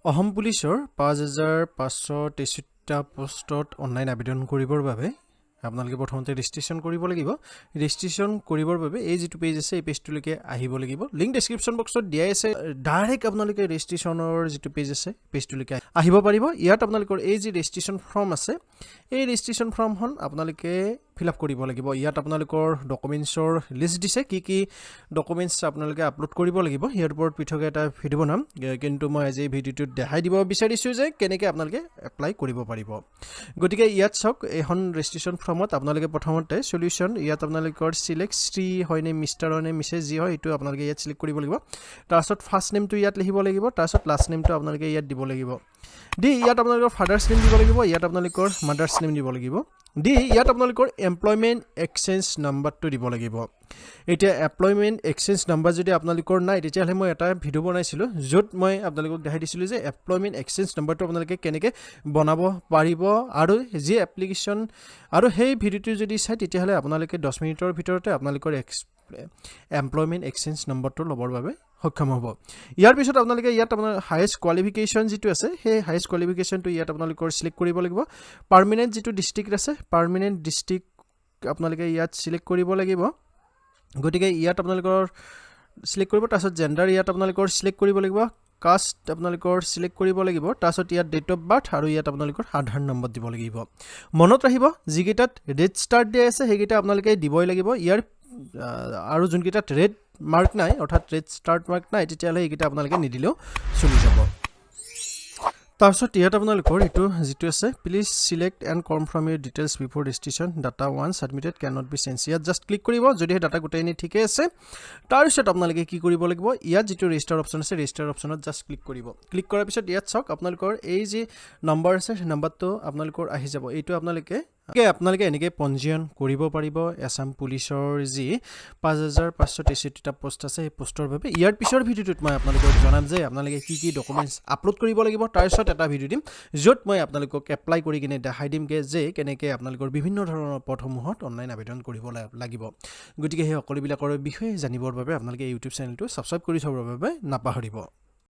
অসম পুলিচৰ 5563টা পোষ্টত অনলাইন আবেদন কৰিবৰ বাবে আপোনালোকে প্ৰথমতে ৰেজিষ্ট্ৰেচন কৰিব লাগিব ৰেজিষ্ট্ৰেচন কৰিবৰ বাবে এই যেটো পেজ আছে এই পেজটোলৈকে আহিব লাগিব লিংক ডেসক্ৰিপচন বক্সত দিয়া আছে ডাইৰেক্ট আপোনালোকে ৰেজিষ্ট্ৰেচনৰ যেটো পেজ আছে পেজটোলৈকে আহিব পাৰিব ইয়াত আপোনালোকৰ এই যে ৰেজিষ্ট্ৰেচন ফৰ্ম আছে এই ৰেজিষ্ট্ৰেচন ফৰ্মখন আপোনালোকে ফিল আপ কৰিব লাগিব ইয়াত আপোনালোকৰ ডকুমেন্টছৰ লিষ্ট দিছে কি ডকুমেন্টছ আপোনালোকে আপলোড কৰিব লাগিব ইয়াৰ ওপৰত পৃথক এটা ভিডিও বনাম কিন্তু মই আজি এই ভিডিওটো দেখাই দিব বিচাৰিছো যে কেনেকৈ আপোনালোকে এপ্লাই কৰিব পাৰিব গতিকে ইয়াত চাওক এখন ৰেজিষ্ট্ৰেচন ফৰ্মত আপোনালোকে প্ৰথমতে সলিউশন ইয়াত আপোনালোকৰ সিলেক্ট শ্ৰী হয়নে মিস্টাৰ হয়নে মিছেছ যি হয় এটো আপোনালোকে ইয়াত সিলেক্ট কৰিব লাগিব তাৰছত ফাৰ্ষ্ট নেমটো ইয়াত লিখিব লাগিব তাৰছত লাষ্ট নেমটো আপোনালোকে ইয়াত দিব লাগিব দি ইয়াত আপোনালোকৰ ফাদাৰছ নেম দিব লাগিব ইয়াত আপোনালোকৰ মাদাৰছ নেম দিব লাগিব দি ইয়াত আপোনালোকৰ এমপ্লয়মেন্ট এক্সচেঞ্জ নাম্বাৰটো দিব লাগিব এটা এমপ্লয়মেন্ট এক্সচেঞ্জ নাম্বাৰ যদি আপোনালোকৰ নাই তেতিয়াহলে মই এটা ভিডিও বনাইছিলো যত মই আপোনালোকক দেখাই দিছিলো যে এমপ্লয়মেন্ট এক্সচেঞ্জ নাম্বাৰটো আপোনালোকে কেনেকৈ বনাব পাৰিব আৰু যি এপ্লিকেশন আৰু সেই ভিডিওটো যদি চাই তেতিয়াহলে আপোনালোকে 10 মিনিটৰ ভিতৰতে আপোনালোকৰ এমপ্লয়মেন্ট এক্সচেঞ্জ নাম্বাৰটো লবৰ বাবে সক্ষম হ'ব ইয়াৰ পিছত আপোনালোকে ইয়াত আপোনাৰ হাইয়েষ্ট কোৱালিফিকেশন যেটো আছে সেই হাইয়েষ্ট কোৱালিফিকেশনটো ইয়াত আপোনালোকৰ সিলেক্ট কৰিব লাগিব পাৰ্মানেন্ট যেটো ডিস্ট্ৰিক্ট আছে পাৰ্মানেন্ট ডিস্ট্ৰিক্ট আপোনালোকে ইয়াত সিলেক্ট কৰিব লাগিব গতিকে ইয়াত আপোনালোকৰ সিলেক্ট কৰিব তাৰছত জেন্ডাৰ ইয়াত আপোনালোকৰ সিলেক্ট কৰিব লাগিব কাষ্ট আপোনালোকৰ সিলেক্ট কৰিব লাগিব তাৰছত ইয়াত ডেট অফ বাৰ্থ আৰু ইয়াত আপোনালোকৰ আধাৰ নম্বৰ দিব লাগিব মনত ৰাখিব যিকেইটাত ৰেড ষ্টাৰ্ট দিয়া আছে সেইকেইটা আপোনালোকে দিবই লাগিব ইয়াৰ আৰু যোনকেইটাত ৰেড মাৰ্ক নাই অৰ্থাৎ ৰেড ষ্টাৰ্ট মাৰ্ক নাই তেতিয়াহলে এইকেইটা আপোনালোকে নিদিলেও চলি যাব তাৰছত ইয়াত আপোনালোকৰ এটো যেটো আছে please select and confirm Euro details before registration data one submitted can not be change ইয়াত জাস্ট ক্লিক কৰিব যদি ডাটা গোটেইনি ঠিকে আছে তাৰছত আপোনালোকে কি কৰিব লাগিব ইয়াত যেটো ৰেজিষ্টাৰ অপচন আছে ৰেজিষ্টাৰ অপচনত জাস্ট ক্লিক কৰিব ক্লিক কৰাৰ পিছত ইয়াত চাওক আপোনালোকৰ এই যে নম্বৰ আছে সেই নম্বৰটো আপোনালোকৰ আহি যাব এইটো আপোনালোকে এনেকৈ পঞ্জীয়ন কৰিব পাৰিব আসাম পুলিচৰ যি 5563টা পোষ্ট আছে এই পোষ্টৰ বাবে ইয়াৰ পিছৰ ভিডিওটোত মই আপোনালোকক জনাম যে আপোনালোকে কি ডকুমেন্টছ আপলোড কৰিব লাগিব তাৰছত এটা ভিডিও দিম যত মই আপোনালোকক এপ্লাই কৰি কিনে দেখাই দিম যে কেনেকৈ আপোনালোকৰ বিভিন্ন ধৰণৰ পদসমূহত অনলাইন আবেদন কৰিব লাগিব গতিকে সেই সকলোবিলাকৰ বিষয়ে জানিবৰ বাবে আপোনালোকে ইউটিউব চেনেলটো সাবস্ক্ৰাইব কৰি থবৰ বাবে নাপাহৰিব